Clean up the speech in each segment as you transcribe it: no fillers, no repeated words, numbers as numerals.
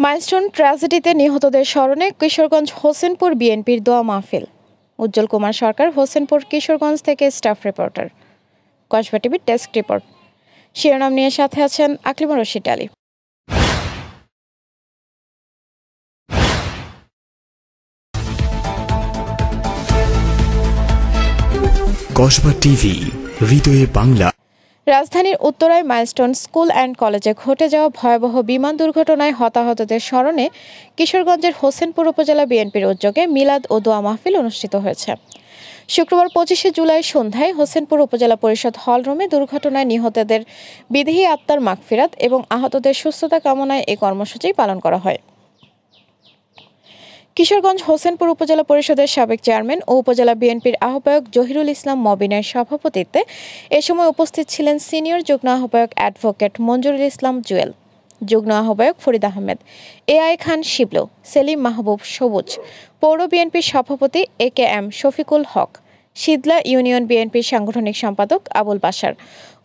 Milestone ট্র্যাজেডিতে নিহতদের স্মরণে কিশোরগঞ্জ হোসেনপুর বিএনপির দোয়া মাহফিল। উজ্জ্বল কুমার সরকার, হোসেনপুর, কিশোরগঞ্জ থেকে স্টাফ রিপোর্টার। কসবা টিভির ডেস্ক রিপোর্ট। শিরোনাম নিয়ে সাথে আছেন আকলিমা রশিদ আলী। কসবা টিভি, হৃদয়ে বাংলা। রাজধানীর উত্তরায় মাইলস্টোন স্কুল অ্যান্ড কলেজে ঘটে যাওয়া ভয়াবহ বিমান দুর্ঘটনায় হতাহতদের স্মরণে কিশোরগঞ্জের হোসেনপুর উপজেলা বিএনপির উদ্যোগে মিলাদ ও দোয়া মাহফিল অনুষ্ঠিত হয়েছে। শুক্রবার 25শে জুলাই সন্ধ্যায় হোসেনপুর উপজেলা পরিষদ হলরুমে দুর্ঘটনায় নিহতদের বিদেহী আত্মার মাগফিরাত এবং আহতদের সুস্থতা কামনায় এই কর্মসূচি পালন করা হয়। কিশোরগঞ্জ হোসেনপুর উপজেলা পরিষদের সাবেক চেয়ারম্যান ও উপজেলা বিএনপির আহ্বায়ক জহিরুল ইসলাম মবিনের সভাপতিত্বে এ সময় উপস্থিত ছিলেন সিনিয়র যুগ্ম আহ্বায়ক অ্যাডভোকেট মঞ্জুরুল ইসলাম জুয়েল, যুগ্ম আহ্বায়ক ফরিদ আহমেদ, এআই খান শিবলু, সেলিম মাহবুব সবুজ, পৌর বিএনপির সভাপতি AKM শফিকুল হক, শীতলা ইউনিয়ন বিএনপির সাংগঠনিক সম্পাদক আবুল বাশার,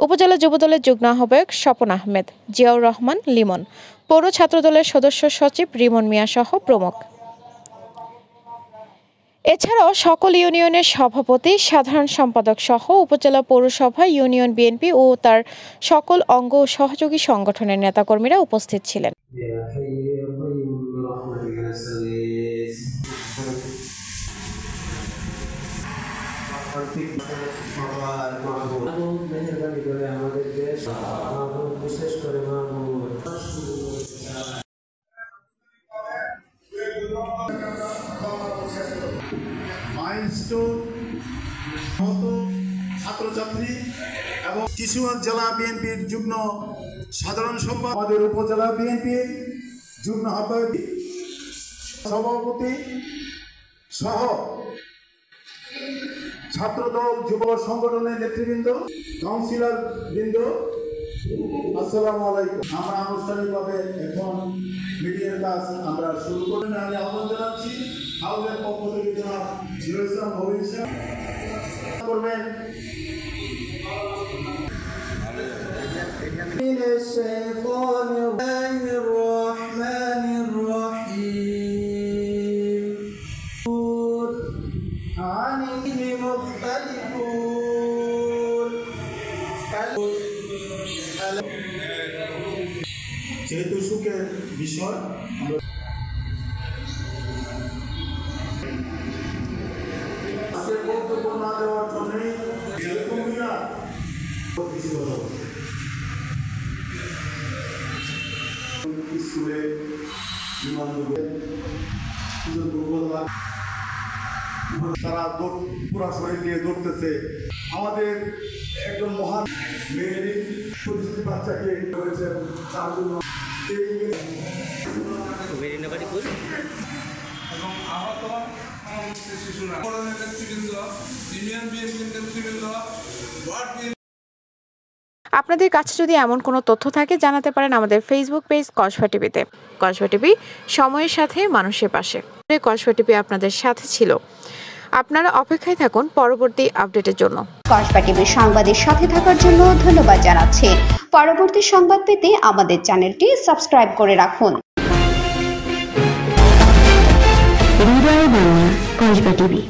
উপজেলা যুবদলের যুগ্ম আহ্বায়ক স্বপন আহমেদ, জিয়াউর রহমান লিমন, পৌর ছাত্রদলের সদস্য সচিব রিমন মিয়া সহ প্রমুখ। এছাড়াও সকল ইউনিয়নের সভাপতি, সাধারণ সম্পাদক সহ উপজেলা পৌরসভা, ইউনিয়ন বিএনপি ও তার সকল অঙ্গ ও সহযোগী সংগঠনের নেতাকর্মীরা উপস্থিত ছিলেন। মাইলস্টোন ছাত্রছাত্রী এবং কিশোরগঞ্জ জেলা বিএনপির যুগ্ম সাধারণ সম্পাদক, আমাদের উপজেলা বিএনপির যুগ্ম আহ্বায়ক, সভাপতি সহ ছাত্রদল, যুব সংগঠনের নেতৃবৃন্দ, কাউন্সিলর বৃন্দ, আসসালামু আলাইকুম। আমরা আনুষ্ঠানিকভাবে এখন মিডিয়ার কাজ আমরা শুরু করি। আমি আহ্বান জানাচ্ছি হাউসের পক্ষ থেকে জনাব জিরো ইসলাম ভবিষ্যৎ করবেন। যেহেতু সুখের বিষয়, বক্তব্য না দেওয়ার জন্য স্কুলে তারা পুরা শরীর নিয়ে দৌড়তেছে। আমাদের একজন মহান মেয়ের বাচ্চাকে করেছে তার জন্য এবং আহত শিশুরা নেতৃবৃন্দ, ইউনিয়ন বিএনপির নেতৃবৃন্দ, আপনাদের কাছে যদি এমন কোনো তথ্য থাকে জানাতে পারেন আমাদের ফেসবুক পেজ কসবা টিভিতে। কসবা টিভি, সময়ের সাথে মানুষের পাশে। কসবা টিভি আপনাদের সাথে ছিল। আপনারা অপেক্ষায় থাকুন পরবর্তী আপডেটের জন্য। কসবা টিভির সংবাদের সাথে থাকার জন্য ধন্যবাদ জানাচ্ছি। পরবর্তী সংবাদ পেতে আমাদের চ্যানেলটি সাবস্ক্রাইব করে রাখুন। হৃদয়ে বাংলা, কসবা টিভি।